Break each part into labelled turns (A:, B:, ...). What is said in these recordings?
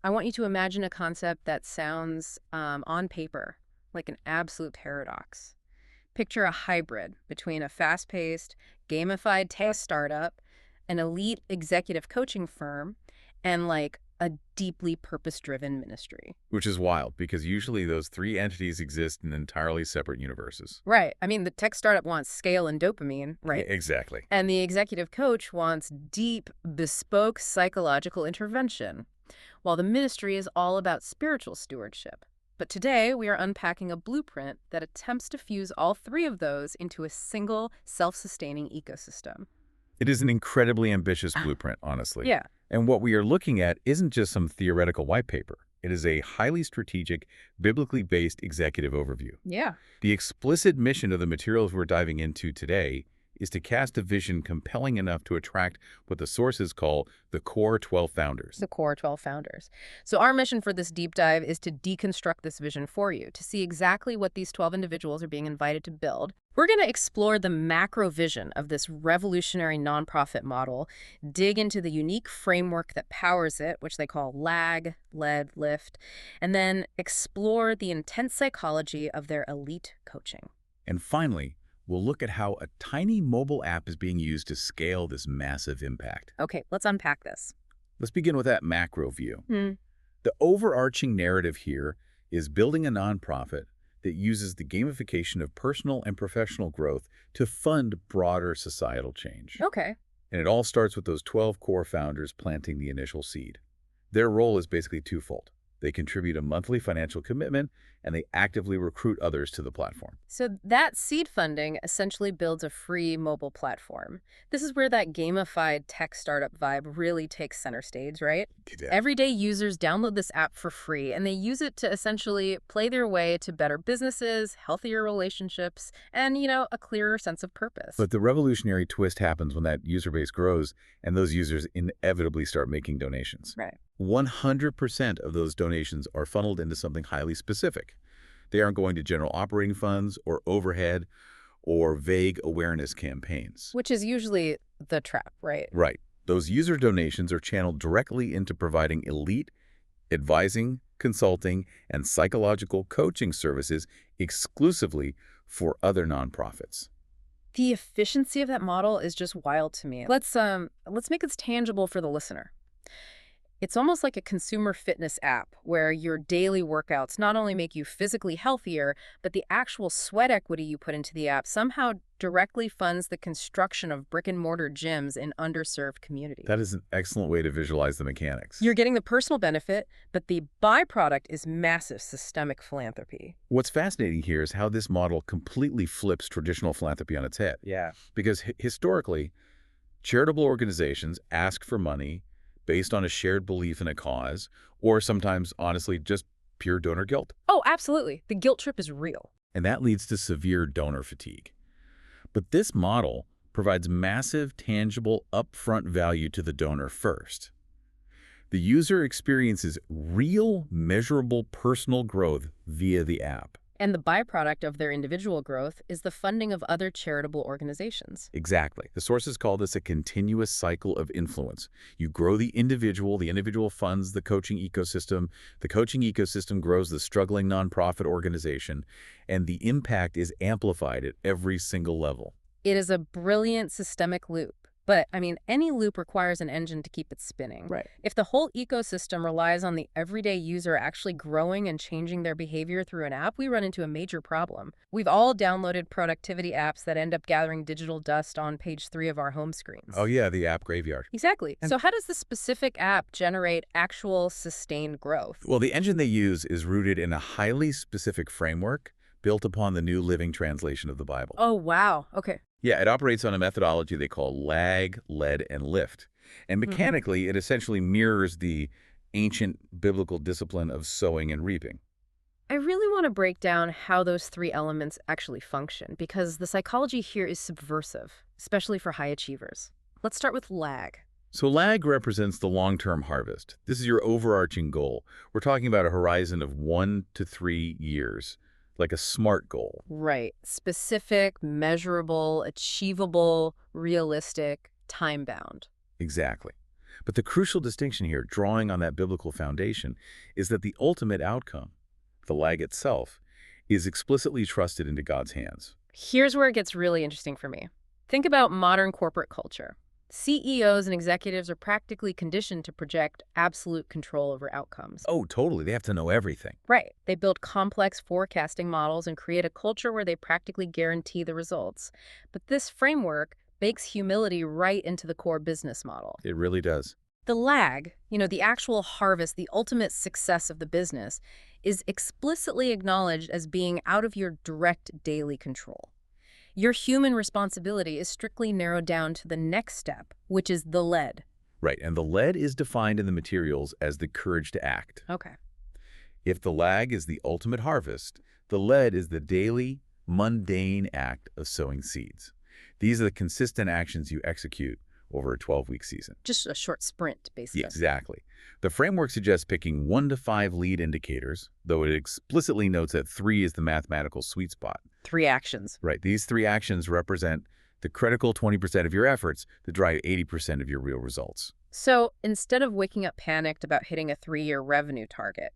A: I want you to imagine a concept that sounds, on paper, like an absolute paradox. Picture a hybrid between a fast-paced, gamified tech startup, an elite executive coaching firm, and like a deeply purpose-driven ministry.
B: Which is wild, because usually those three entities exist in entirely separate universes.
A: Right. I mean, the tech startup wants scale and dopamine, right?
B: Exactly.
A: And the executive coach wants deep, bespoke psychological intervention, while the ministry is all about spiritual stewardship. But today, we are unpacking a blueprint that attempts to fuse all three of those into a single, self-sustaining ecosystem.
B: It is an incredibly ambitious blueprint, honestly.
A: Yeah.
B: And what we are looking at isn't just some theoretical white paper. It is a highly strategic, biblically based executive overview.
A: Yeah.
B: The explicit mission of the materials we're diving into today is to cast a vision compelling enough to attract what the sources call the core 12 founders.
A: The core 12 founders. So our mission for this deep dive is to deconstruct this vision for you, to see exactly what these 12 individuals are being invited to build. We're going to explore the macro vision of this revolutionary nonprofit model, dig into the unique framework that powers it, which they call lag, lead, lift, and then explore the intense psychology of their elite coaching.
B: And finally, we'll look at how a tiny mobile app is being used to scale this massive impact.
A: Okay, let's unpack this.
B: Let's begin with that macro view. The overarching narrative here is building a nonprofit that uses the gamification of personal and professional growth to fund broader societal change.
A: Okay.
B: And it all starts with those 12 core founders planting the initial seed. Their role is basically twofold. They contribute a monthly financial commitment, and they actively recruit others to the platform.
A: So that seed funding essentially builds a free mobile platform. This is where that gamified tech startup vibe really takes center stage, right?
B: Exactly.
A: Everyday users download this app for free, and they use it to essentially play their way to better businesses, healthier relationships, and, a clearer sense of purpose.
B: But the revolutionary twist happens when that user base grows and those users inevitably start making donations.
A: Right.
B: 100% of those donations are funneled into something highly specific. They aren't going to general operating funds or overhead or vague awareness campaigns.
A: Which is usually the trap, right?
B: Right. Those user donations are channeled directly into providing elite advising, consulting, and psychological coaching services exclusively for other nonprofits.
A: The efficiency of that model is just wild to me. Let's make this tangible for the listener. It's almost like a consumer fitness app where your daily workouts not only make you physically healthier, but the actual sweat equity you put into the app somehow directly funds the construction of brick-and-mortar gyms in underserved communities.
B: That is an excellent way to visualize the mechanics.
A: You're getting the personal benefit, but the byproduct is massive systemic philanthropy.
B: What's fascinating here is how this model completely flips traditional philanthropy on its head.
A: Yeah.
B: Because historically, charitable organizations ask for money based on a shared belief in a cause, or sometimes, honestly, just pure donor guilt.
A: Oh, absolutely. The guilt trip is real.
B: And that leads to severe donor fatigue. But this model provides massive, tangible, upfront value to the donor first. The user experiences real, measurable personal growth via the app.
A: And the byproduct of their individual growth is the funding of other charitable organizations.
B: Exactly. The sources call this a continuous cycle of influence. You grow the individual funds the coaching ecosystem grows the struggling nonprofit organization, and the impact is amplified at every single level.
A: It is a brilliant systemic loop. But, any loop requires an engine to keep it spinning.
B: Right.
A: If the whole ecosystem relies on the everyday user actually growing and changing their behavior through an app, we run into a major problem. We've all downloaded productivity apps that end up gathering digital dust on page 3 of our home screens.
B: Oh yeah, the app graveyard.
A: Exactly. So how does the specific app generate actual sustained growth?
B: Well, the engine they use is rooted in a highly specific framework built upon the New Living Translation of the Bible.
A: Oh, wow. Okay.
B: Yeah, it operates on a methodology they call lag, lead, and lift. And mechanically, it essentially mirrors the ancient biblical discipline of sowing and reaping.
A: I really want to break down how those three elements actually function, because the psychology here is subversive, especially for high achievers. Let's start with lag.
B: So lag represents the long-term harvest. This is your overarching goal. We're talking about a horizon of 1 to 3 years. Like a SMART goal.
A: Right. Specific, measurable, achievable, realistic, time-bound.
B: Exactly. But the crucial distinction here, drawing on that biblical foundation, is that the ultimate outcome, the lag itself, is explicitly trusted into God's hands.
A: Here's where it gets really interesting for me. Think about modern corporate culture. CEOs and executives are practically conditioned to project absolute control over outcomes.
B: Oh, totally. They have to know everything.
A: Right. They build complex forecasting models and create a culture where they practically guarantee the results. But this framework bakes humility right into the core business model.
B: It really does.
A: The lag, the actual harvest, the ultimate success of the business, is explicitly acknowledged as being out of your direct daily control. Your human responsibility is strictly narrowed down to the next step, which is the lead.
B: Right, and the lead is defined in the materials as the courage to act.
A: Okay.
B: If the lag is the ultimate harvest, the lead is the daily, mundane act of sowing seeds. These are the consistent actions you execute over a 12-week season.
A: Just a short sprint, basically.
B: Exactly. The framework suggests picking 1 to 5 lead indicators, though it explicitly notes that 3 is the mathematical sweet spot.
A: 3 actions.
B: Right. These 3 actions represent the critical 20% of your efforts to drive 80% of your real results.
A: So instead of waking up panicked about hitting a 3-year revenue target,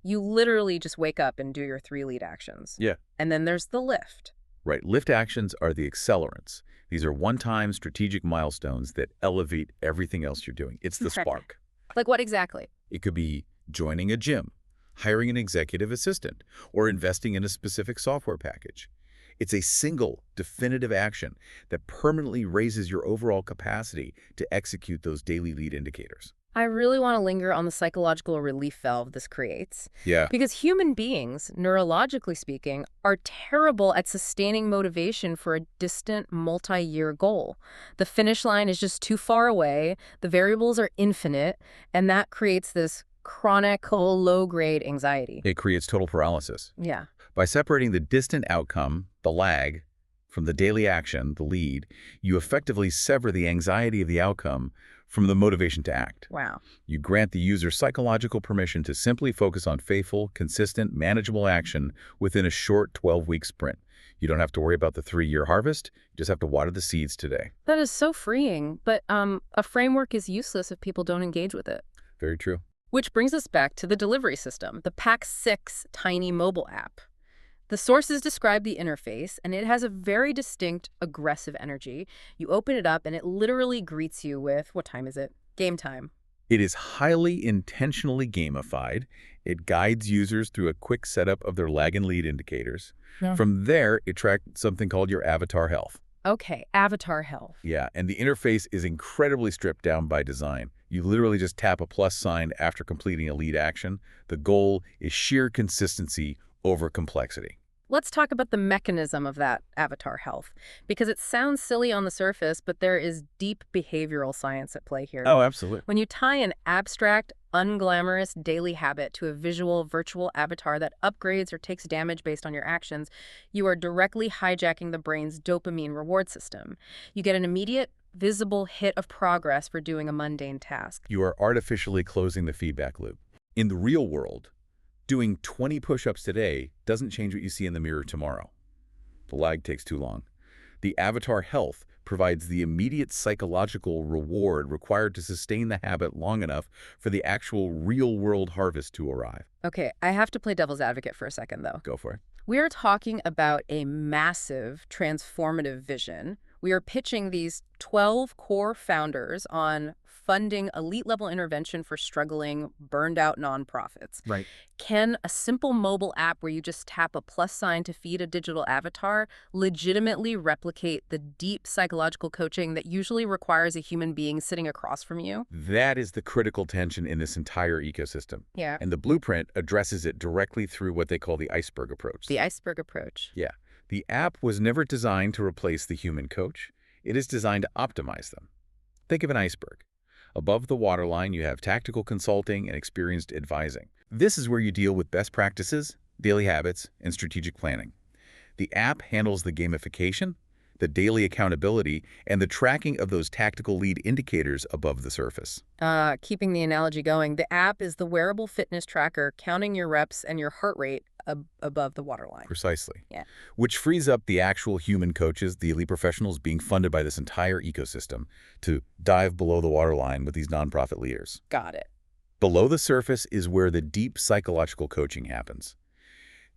A: you literally just wake up and do your 3 lead actions.
B: Yeah.
A: And then there's the lift.
B: Right. Lift actions are the accelerants. These are one-time strategic milestones that elevate everything else you're doing. It's the spark.
A: Like what exactly?
B: It could be joining a gym, hiring an executive assistant, or investing in a specific software package. It's a single, definitive action that permanently raises your overall capacity to execute those daily lead indicators.
A: I really want to linger on the psychological relief valve this creates.
B: Yeah.
A: Because human beings, neurologically speaking, are terrible at sustaining motivation for a distant, multi-year goal. The finish line is just too far away, the variables are infinite, and that creates this chronic, low-grade anxiety.
B: It creates total paralysis.
A: Yeah.
B: By separating the distant outcome, the lag, from the daily action, the lead, you effectively sever the anxiety of the outcome from the motivation to act.
A: Wow.
B: You grant the user psychological permission to simply focus on faithful, consistent, manageable action within a short 12-week sprint. You don't have to worry about the 3-year harvest. You just have to water the seeds today.
A: That is so freeing, but a framework is useless if people don't engage with it.
B: Very true.
A: Which brings us back to the delivery system, the Pack 6 tiny mobile app. The sources describe the interface, and it has a very distinct, aggressive energy. You open it up, and it literally greets you with, what time is it? Game time.
B: It is highly intentionally gamified. It guides users through a quick setup of their lag and lead indicators.
A: Yeah.
B: From there, it tracks something called your avatar health.
A: Okay, avatar health.
B: Yeah, and the interface is incredibly stripped down by design. You literally just tap a plus sign after completing a lead action. The goal is sheer consistency over complexity.
A: Let's talk about the mechanism of that avatar health, because it sounds silly on the surface, but there is deep behavioral science at play here.
B: Oh, absolutely.
A: When you tie an abstract, unglamorous daily habit to a visual, virtual avatar that upgrades or takes damage based on your actions, you are directly hijacking the brain's dopamine reward system. You get an immediate, visible hit of progress for doing a mundane task.
B: You are artificially closing the feedback loop. In the real world, doing 20 push-ups today doesn't change what you see in the mirror tomorrow. The lag takes too long. The avatar health provides the immediate psychological reward required to sustain the habit long enough for the actual real-world harvest to arrive.
A: Okay, I have to play devil's advocate for a second, though.
B: Go for it.
A: We are talking about a massive transformative vision. We are pitching these 12 core founders on funding elite-level intervention for struggling, burned-out nonprofits.
B: Right.
A: Can a simple mobile app where you just tap a plus sign to feed a digital avatar legitimately replicate the deep psychological coaching that usually requires a human being sitting across from you?
B: That is the critical tension in this entire ecosystem.
A: Yeah.
B: And the blueprint addresses it directly through what they call the iceberg approach.
A: The iceberg approach.
B: Yeah. The app was never designed to replace the human coach. It is designed to optimize them. Think of an iceberg. Above the waterline, you have tactical consulting and experienced advising. This is where you deal with best practices, daily habits, and strategic planning. The app handles the gamification, the daily accountability, and the tracking of those tactical lead indicators above the surface.
A: Keeping the analogy going, the app is the wearable fitness tracker counting your reps and your heart rate above the waterline.
B: Precisely.
A: Yeah.
B: Which frees up the actual human coaches, the elite professionals being funded by this entire ecosystem, to dive below the waterline with these nonprofit leaders.
A: Got it.
B: Below the surface is where the deep psychological coaching happens.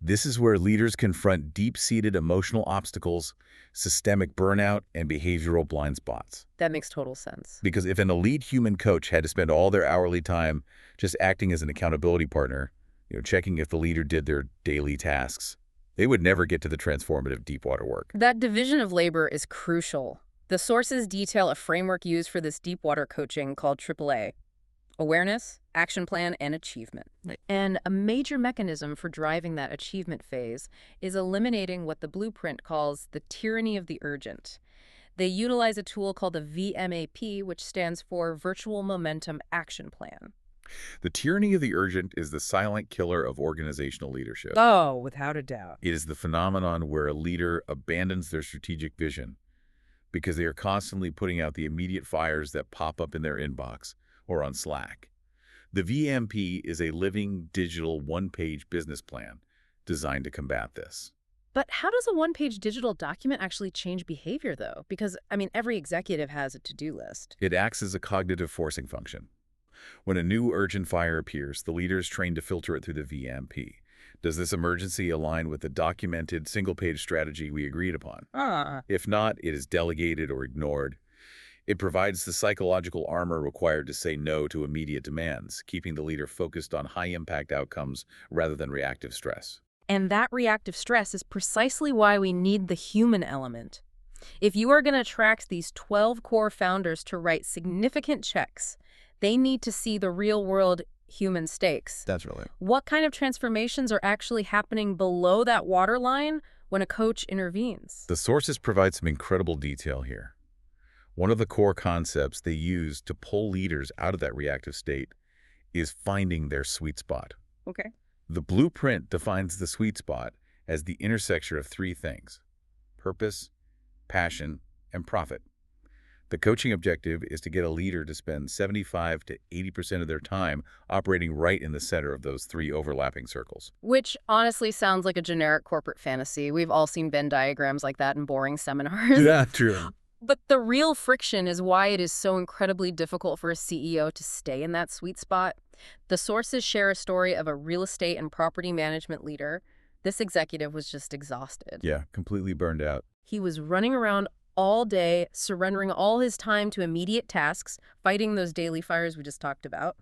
B: This is where leaders confront deep-seated emotional obstacles, systemic burnout, and behavioral blind spots.
A: That makes total sense.
B: Because if an elite human coach had to spend all their hourly time just acting as an accountability partner, checking if the leader did their daily tasks, they would never get to the transformative deep water work.
A: That division of labor is crucial. The sources detail a framework used for this deep water coaching called AAA. Awareness, action plan, and achievement.
B: Right.
A: And a major mechanism for driving that achievement phase is eliminating what the blueprint calls the tyranny of the urgent. They utilize a tool called the VMAP, which stands for Virtual Momentum Action Plan.
B: The tyranny of the urgent is the silent killer of organizational leadership.
A: Oh, without a doubt.
B: It is the phenomenon where a leader abandons their strategic vision because they are constantly putting out the immediate fires that pop up in their inbox or on Slack. The VMP is a living, digital, one-page business plan designed to combat this.
A: But how does a one-page digital document actually change behavior, though? Because, every executive has a to-do list.
B: It acts as a cognitive forcing function. When a new urgent fire appears, the leader is trained to filter it through the VMP. Does this emergency align with the documented single-page strategy we agreed upon? If not, it is delegated or ignored. It provides the psychological armor required to say no to immediate demands, keeping the leader focused on high-impact outcomes rather than reactive stress.
A: And that reactive stress is precisely why we need the human element. If you are going to attract these 12 core founders to write significant checks, they need to see the real-world human stakes.
B: That's really.
A: What kind of transformations are actually happening below that waterline when a coach intervenes?
B: The sources provide some incredible detail here. One of the core concepts they use to pull leaders out of that reactive state is finding their sweet spot.
A: Okay.
B: The blueprint defines the sweet spot as the intersection of three things: purpose, passion, and profit. The coaching objective is to get a leader to spend 75 to 80% of their time operating right in the center of those three overlapping circles.
A: Which honestly sounds like a generic corporate fantasy. We've all seen Venn diagrams like that in boring seminars.
B: Yeah, true.
A: But the real friction is why it is so incredibly difficult for a CEO to stay in that sweet spot. The sources share a story of a real estate and property management leader. This executive was just exhausted.
B: Yeah, completely burned out.
A: He was running around all day, surrendering all his time to immediate tasks, fighting those daily fires we just talked about.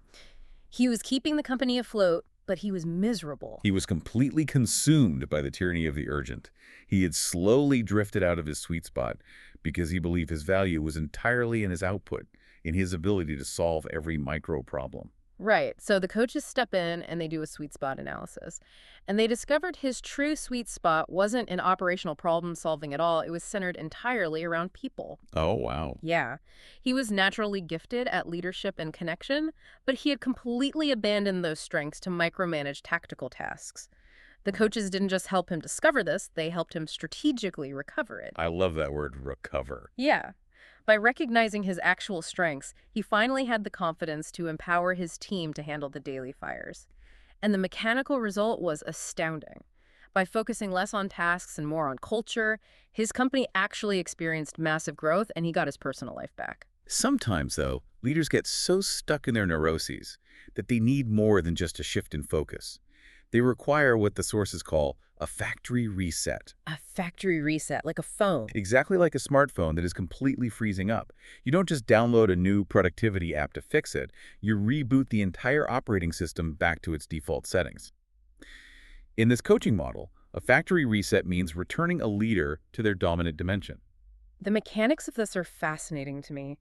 A: He was keeping the company afloat, but he was miserable.
B: He was completely consumed by the tyranny of the urgent. He had slowly drifted out of his sweet spot because he believed his value was entirely in his output, in his ability to solve every micro problem.
A: Right. So the coaches step in and they do a sweet spot analysis. And they discovered his true sweet spot wasn't in operational problem solving at all. It was centered entirely around people.
B: Oh, wow.
A: Yeah. He was naturally gifted at leadership and connection, but he had completely abandoned those strengths to micromanage tactical tasks. The coaches didn't just help him discover this, they helped him strategically recover it.
B: I love that word, recover.
A: Yeah. By recognizing his actual strengths, he finally had the confidence to empower his team to handle the daily fires. And the mechanical result was astounding. By focusing less on tasks and more on culture, his company actually experienced massive growth and he got his personal life back.
B: Sometimes, though, leaders get so stuck in their neuroses that they need more than just a shift in focus. They require what the sources call a factory reset.
A: A factory reset, like a phone.
B: Exactly like a smartphone that is completely freezing up. You don't just download a new productivity app to fix it. You reboot the entire operating system back to its default settings. In this coaching model, a factory reset means returning a leader to their dominant dimension.
A: The mechanics of this are fascinating to me.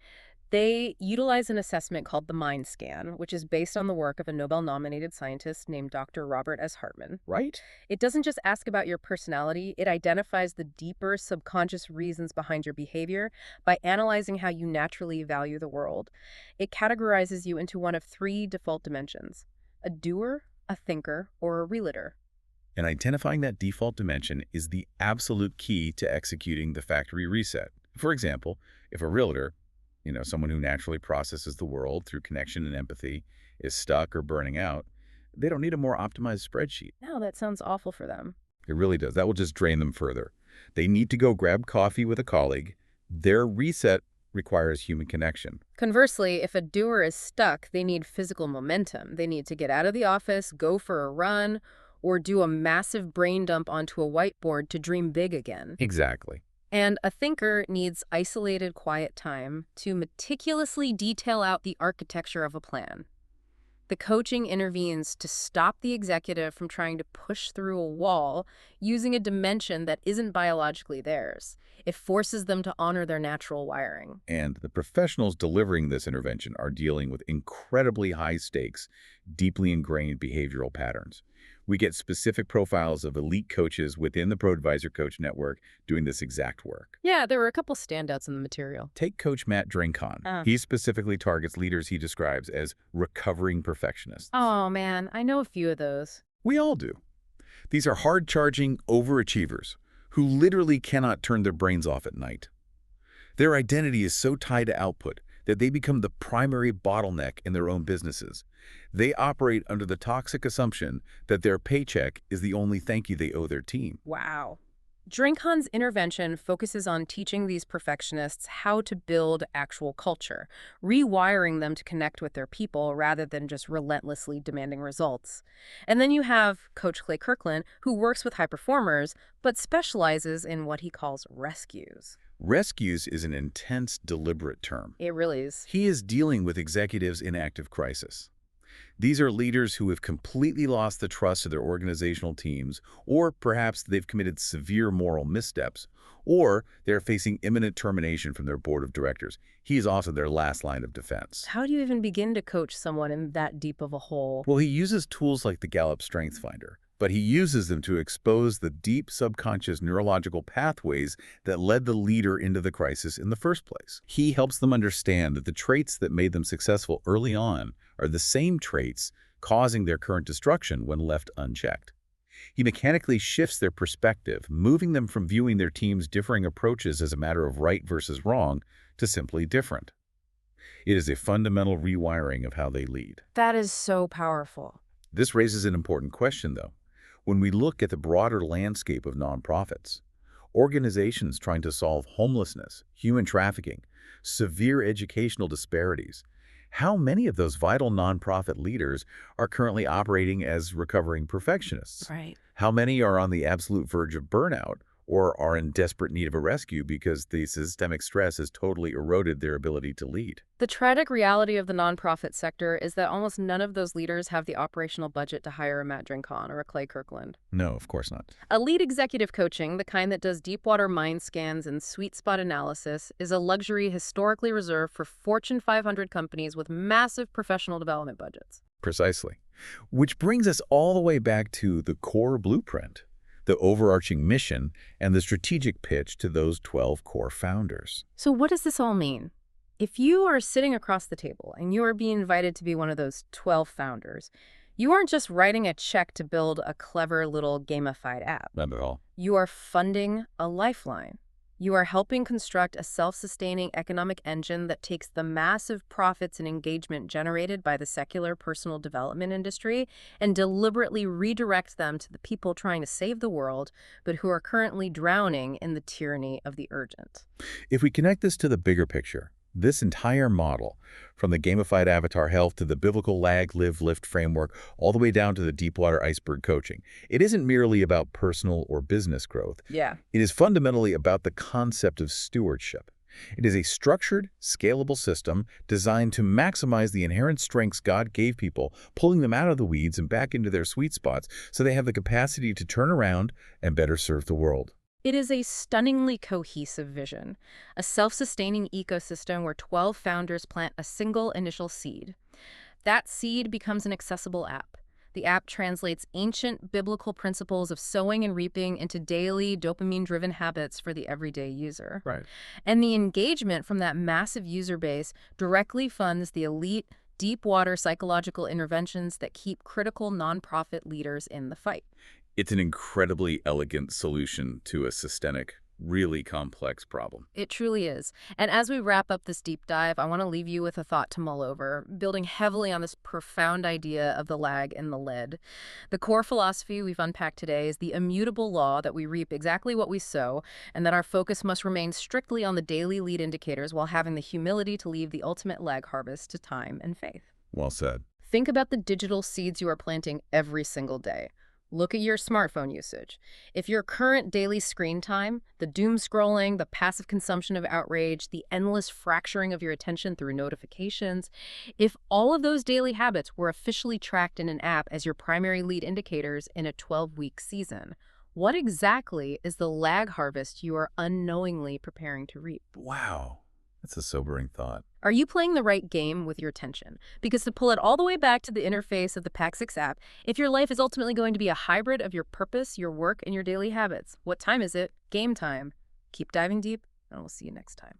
A: They utilize an assessment called the Mind Scan, which is based on the work of a Nobel-nominated scientist named Dr. Robert S. Hartman.
B: Right?
A: It doesn't just ask about your personality, it identifies the deeper subconscious reasons behind your behavior by analyzing how you naturally value the world. It categorizes you into one of three default dimensions: a doer, a thinker, or a realtor.
B: And identifying that default dimension is the absolute key to executing the factory reset. For example, if a realtor, someone who naturally processes the world through connection and empathy, is stuck or burning out, They don't need a more optimized spreadsheet.
A: No, that sounds awful for them.
B: It really does. That will just drain them further. They need to go grab coffee with a colleague. Their reset requires human connection.
A: Conversely, if a doer is stuck, they need physical momentum. They need to get out of the office, go for a run, or do a massive brain dump onto a whiteboard to dream big again.
B: Exactly.
A: And a thinker needs isolated, quiet time to meticulously detail out the architecture of a plan. The coaching intervenes to stop the executive from trying to push through a wall using a dimension that isn't biologically theirs. It forces them to honor their natural wiring.
B: And the professionals delivering this intervention are dealing with incredibly high stakes, deeply ingrained behavioral patterns. We get specific profiles of elite coaches within the ProAdvisor Coach Network doing this exact work.
A: Yeah, there were a couple standouts in the material.
B: Take Coach Matt Drinkon. He specifically targets leaders he describes as recovering perfectionists.
A: Oh, man, I know a few of those.
B: We all do. These are hard-charging overachievers who literally cannot turn their brains off at night. Their identity is so tied to output that they become the primary bottleneck in their own businesses. They operate under the toxic assumption that their paycheck is the only thank you they owe their team.
A: Wow. Drinkon's intervention focuses on teaching these perfectionists how to build actual culture, rewiring them to connect with their people rather than just relentlessly demanding results. And then you have Coach Clay Kirkland, who works with high performers, but specializes in what he calls rescues.
B: Rescues is an intense, deliberate term.
A: It really is.
B: He is dealing with executives in active crisis. These are leaders who have completely lost the trust of their organizational teams, or perhaps they've committed severe moral missteps, or they're facing imminent termination from their board of directors. He is also their last line of defense.
A: How do you even begin to coach someone in that deep of a hole?
B: Well, he uses tools like the Gallup Strength Finder, but he uses them to expose the deep subconscious neurological pathways that led the leader into the crisis in the first place. He helps them understand that the traits that made them successful early on are the same traits causing their current destruction when left unchecked. He mechanically shifts their perspective, moving them from viewing their team's differing approaches as a matter of right versus wrong to simply different. It is a fundamental rewiring of how they lead.
A: That is so powerful.
B: This raises an important question, though. When we look at the broader landscape of nonprofits, organizations trying to solve homelessness, human trafficking, severe educational disparities, how many of those vital nonprofit leaders are currently operating as recovering perfectionists?
A: Right.
B: How many are on the absolute verge of burnout or are in desperate need of a rescue because the systemic stress has totally eroded their ability to lead?
A: The tragic reality of the nonprofit sector is that almost none of those leaders have the operational budget to hire a Matt Drinkon or a Clay Kirkland.
B: No, of course not.
A: Elite executive coaching, the kind that does deep-water mind scans and sweet spot analysis, is a luxury historically reserved for Fortune 500 companies with massive professional development budgets.
B: Precisely. Which brings us all the way back to the core blueprint, the overarching mission, and the strategic pitch to those 12 core founders.
A: So what does this all mean? If you are sitting across the table and you are being invited to be one of those 12 founders, you aren't just writing a check to build a clever little gamified app.
B: Not at all.
A: You are funding a lifeline. You are helping construct a self-sustaining economic engine that takes the massive profits and engagement generated by the secular personal development industry and deliberately redirects them to the people trying to save the world, but who are currently drowning in the tyranny of the urgent.
B: If we connect this to the bigger picture, this entire model, from the gamified avatar health to the biblical lag, live, lift framework, all the way down to the deepwater iceberg coaching, it isn't merely about personal or business growth.
A: Yeah.
B: It is fundamentally about the concept of stewardship. It is a structured, scalable system designed to maximize the inherent strengths God gave people, pulling them out of the weeds and back into their sweet spots so they have the capacity to turn around and better serve the world.
A: It is a stunningly cohesive vision, a self-sustaining ecosystem where 12 founders plant a single initial seed. That seed becomes an accessible app. The app translates ancient biblical principles of sowing and reaping into daily dopamine-driven habits for the everyday user.
B: Right.
A: And the engagement from that massive user base directly funds the elite, deep-water psychological interventions that keep critical nonprofit leaders in the fight.
B: It's an incredibly elegant solution to a systemic really complex problem.
A: It truly is. And as we wrap up this deep dive, I want to leave you with a thought to mull over, building heavily on this profound idea of the lag and the lead. The core philosophy we've unpacked today is the immutable law that we reap exactly what we sow, and that our focus must remain strictly on the daily lead indicators while having the humility to leave the ultimate lag harvest to time and faith.
B: Well said.
A: Think about the digital seeds you are planting every single day. Look at your smartphone usage. If your current daily screen time, the doom scrolling, the passive consumption of outrage, the endless fracturing of your attention through notifications, if all of those daily habits were officially tracked in an app as your primary lead indicators in a 12-week season, what exactly is the lag harvest you are unknowingly preparing to reap?
B: Wow. That's a sobering thought.
A: Are you playing the right game with your attention? Because to pull it all the way back to the interface of the Pac6 app, if your life is ultimately going to be a hybrid of your purpose, your work, and your daily habits, what time is it? Game time. Keep diving deep, and we'll see you next time.